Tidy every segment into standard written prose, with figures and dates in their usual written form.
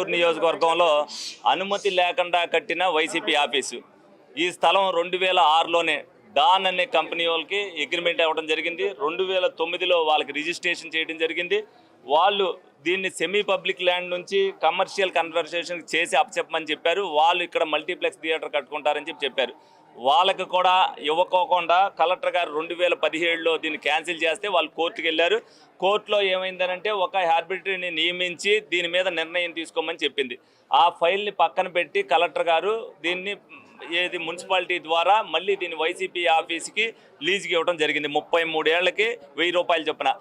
ఏలూరు నియోజకవర్గంలో అనుమతి లేకుండా కట్టిన వైసీపీ ఆఫీసు. ఈ స్థలం 2006లోనే డాన్ అనే కంపెనీ వాళ్ళకి అగ్రిమెంట్ అవ్వడం జరిగింది. 2009లో వాళ్ళకి రిజిస్ట్రేషన్ చేయడం జరిగింది. వాళ్ళు దీన్ని సెమీ పబ్లిక్ ల్యాండ్ నుంచి కమర్షియల్ కన్వర్సేషన్ చేసి అప్పచెప్పమని చెప్పారు. వాళ్ళు ఇక్కడ మల్టీప్లెక్స్ థియేటర్ కట్టుకుంటారని చెప్పారు. వాళ్ళకి కూడా ఇవ్వకోకుండా కలెక్టర్ గారు 2017లో దీన్ని క్యాన్సిల్ చేస్తే వాళ్ళు కోర్టుకు వెళ్ళారు. కోర్టులో ఏమైందనంటే ఒక ఆర్బిట్రీని నియమించి దీని మీద నిర్ణయం తీసుకోమని చెప్పింది. ఆ ఫైల్ని పక్కన పెట్టి కలెక్టర్ గారు దీన్ని మున్సిపాలిటీ ద్వారా మళ్ళీ దీన్ని వైసీపీ ఆఫీస్కి లీజుకి ఇవ్వడం జరిగింది. 33 ఏళ్లకి 1000 రూపాయలు చొప్పున.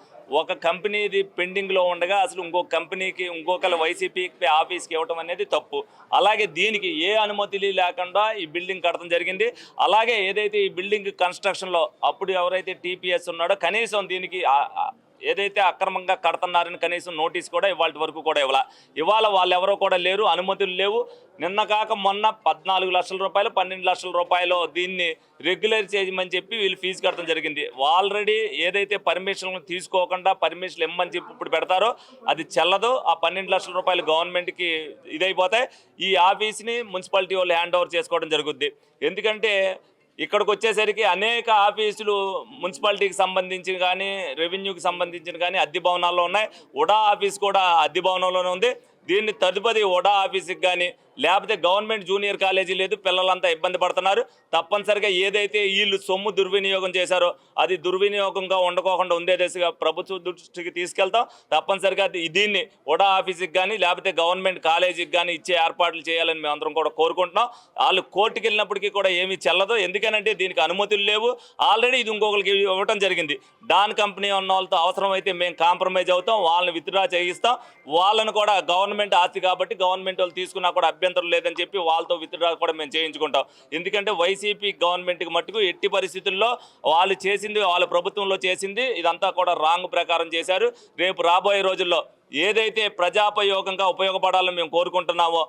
ఒక కంపెనీది పెండింగ్లో ఉండగా అసలు ఇంకొక కంపెనీకి ఇంకొకరు వైసీపీ ఆఫీస్కి ఇవ్వడం అనేది తప్పు. అలాగే దీనికి ఏ అనుమతులు లేకుండా ఈ బిల్డింగ్ కట్టడం జరిగింది. అలాగే ఏదైతే ఈ బిల్డింగ్ కన్స్ట్రక్షన్లో అప్పుడు ఎవరైతే టీపీఎస్ ఉన్నాడో కనీసం దీనికి ఏదైతే అక్రమంగా కడుతున్నారని కనీసం నోటీస్ కూడా ఇవాళ వరకు కూడా ఇవాళ వాళ్ళు ఎవరో కూడా లేరు, అనుమతులు లేవు. నిన్న కాక మొన్న 14 లక్షల రూపాయలు 12 లక్షల రూపాయలు దీన్ని రెగ్యులర్ చేయమని చెప్పి వీళ్ళు ఫీజు కట్టడం జరిగింది. ఆల్రెడీ ఏదైతే పర్మిషన్లు తీసుకోకుండా పర్మిషన్లు ఇమ్మని చెప్పి ఇప్పుడు పెడతారో అది చెల్లదు. ఆ 12 లక్షల రూపాయలు గవర్నమెంట్కి ఇదైపోతాయి. ఈ ఆఫీస్ని మున్సిపాలిటీ వాళ్ళు హ్యాండ్ ఓవర్ చేసుకోవడం జరుగుద్ది. ఎందుకంటే ఇక్కడికి వచ్చేసరికి అనేక ఆఫీసులు మున్సిపాలిటీకి సంబంధించిన కానీ రెవెన్యూకి సంబంధించిన కానీ అద్దె భవనాల్లో ఉన్నాయి. ఉడా ఆఫీస్ కూడా అద్దె భవనంలోనే ఉంది. దీన్ని తదుపరి ఉడా ఆఫీస్కి కానీ లేకపోతే గవర్నమెంట్ జూనియర్ కాలేజీ లేదు, పిల్లలంతా ఇబ్బంది పడుతున్నారు. తప్పనిసరిగా ఏదైతే వీళ్ళు సొమ్ము దుర్వినియోగం చేశారో అది దుర్వినియోగంగా ఉండకోకుండా ఉండే దశగా ప్రభుత్వ దృష్టికి తీసుకెళ్తాం. తప్పనిసరిగా దీన్ని ఉడా ఆఫీస్కి కానీ లేకపోతే గవర్నమెంట్ కాలేజీకి కానీ ఇచ్చే ఏర్పాట్లు చేయాలని మేము అందరం కూడా కోరుకుంటున్నాం. వాళ్ళు కోర్టుకు వెళ్ళినప్పటికీ కూడా ఏమీ చెల్లదు. ఎందుకనంటే దీనికి అనుమతులు లేవు. ఆల్రెడీ ఇది ఇంకొకరికి ఇవ్వడం జరిగింది. డాన్ కంపెనీ ఉన్న వాళ్ళతో అవసరమైతే మేము కాంప్రమైజ్ అవుతాం, వాళ్ళని విత్డ్రా చేయిస్తాం. వాళ్ళను కూడా గవర్నమెంట్ ఆస్తి కాబట్టి గవర్నమెంట్ వాళ్ళు తీసుకున్నా కూడా అభ్యంతరం లేదని చెప్పి వాళ్ళతో విత్డ్రా కూడా మేము చేయించుకుంటాం. ఎందుకంటే వైసీపీ గవర్నమెంట్కి మట్టుకు ఎట్టి పరిస్థితుల్లో వాళ్ళు చేసింది, వాళ్ళ ప్రభుత్వంలో చేసింది ఇదంతా కూడా రాంగ్ ప్రకారం చేశారు. రేపు రాబోయే రోజుల్లో ఏదైతే ప్రజాపయోగంగా ఉపయోగపడాలని మేము కోరుకుంటున్నామో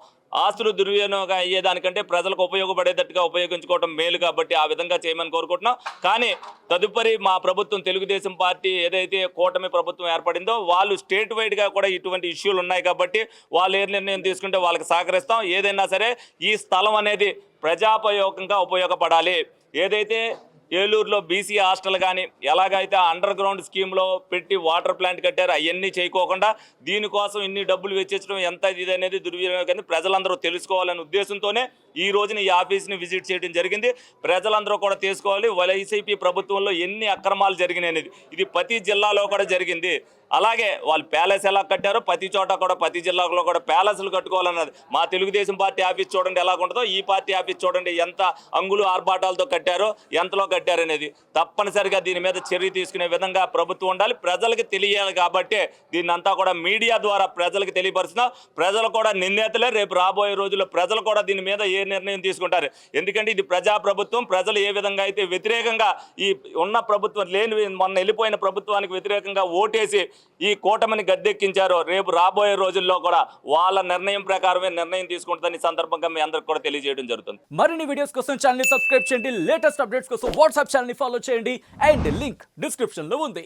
ఆస్తులు దుర్వినియోగం అయ్యేదానికంటే ప్రజలకు ఉపయోగపడేటట్టుగా ఉపయోగించుకోవడం మేలు కాబట్టి ఆ విధంగా చేయమని కోరుకుంటున్నాం. కానీ తదుపరి మా ప్రభుత్వం తెలుగుదేశం పార్టీ ఏదైతే కూటమి ప్రభుత్వం ఏర్పడిందో వాళ్ళు స్టేట్ వైడ్గా కూడా ఇటువంటి ఇష్యూలు ఉన్నాయి కాబట్టి వాళ్ళు ఏ నిర్ణయం తీసుకుంటే వాళ్ళకి సహకరిస్తాం. ఏదైనా సరే ఈ స్థలం అనేది ప్రజాపయోగంగా ఉపయోగపడాలి. ఏదైతే ఏలూరులో బీసీ హాస్టల్ కానీ ఎలాగైతే అండర్ గ్రౌండ్ స్కీమ్లో పెట్టి వాటర్ ప్లాంట్ కట్టారు అవన్నీ చేయకోకుండా దీనికోసం ఇన్ని డబ్బులు వెచ్చించడం ఎంత ఇది అనేది దుర్వినియోగం ప్రజలందరూ తెలుసుకోవాలనే ఉద్దేశంతోనే ఈ రోజున ఈ ఆఫీస్ని విజిట్ చేయడం జరిగింది. ప్రజలందరూ కూడా తెలుసుకోవాలి వైసీపీ ప్రభుత్వంలో ఎన్ని అక్రమాలు జరిగినాయి. ఇది ప్రతి జిల్లాలో కూడా జరిగింది. అలాగే వాళ్ళు ప్యాలెస్ ఎలా కట్టారో ప్రతి చోట కూడా ప్రతి జిల్లాలో కూడా ప్యాలెస్లు కట్టుకోవాలన్నది. మా తెలుగుదేశం పార్టీ ఆఫీస్ చూడండి ఎలా ఉంటుందో, ఈ పార్టీ ఆఫీస్ చూడండి ఎంత అంగులు ఆర్భాటాలతో కట్టారో, ఎంతలో కట్టారనేది. తప్పనిసరిగా దీని మీద చర్య తీసుకునే విధంగా ప్రభుత్వం ఉండాలి. ప్రజలకు తెలియాలి కాబట్టి దీన్ని అంతా కూడా మీడియా ద్వారా ప్రజలకు తెలియపరుస్తున్నాం. ప్రజలు కూడా నిర్ణేతలే. రేపు రాబోయే రోజుల్లో ప్రజలు కూడా దీని మీద ఏ నిర్ణయం తీసుకుంటారు. ఎందుకంటే ఇది ప్రజాప్రభుత్వం. ప్రజలు ఏ విధంగా అయితే వ్యతిరేకంగా ఈ ఉన్న ప్రభుత్వం లేని మొన్న వెళ్ళిపోయిన ప్రభుత్వానికి వ్యతిరేకంగా ఓటేసి ఈ కూటమిని గద్దెక్కించారో రేపు రాబోయే రోజుల్లో కూడా వాళ్ళ నిర్ణయం ప్రకారమే నిర్ణయం తీసుకుంటుందని సందర్భంగా మీ అందరికి కూడా తెలియజేయడం జరుగుతుంది. మరిన్ని వీడియోస్ కోసం ఛానల్ ని సబ్స్క్రైబ్ చేయండి. లేటెస్ట్ అప్డేట్స్ కోసం వాట్సాప్ ఛానల్ ని ఫాలో చేయండి. అండ్ లింక్ డిస్క్రిప్షన్ లో ఉంది.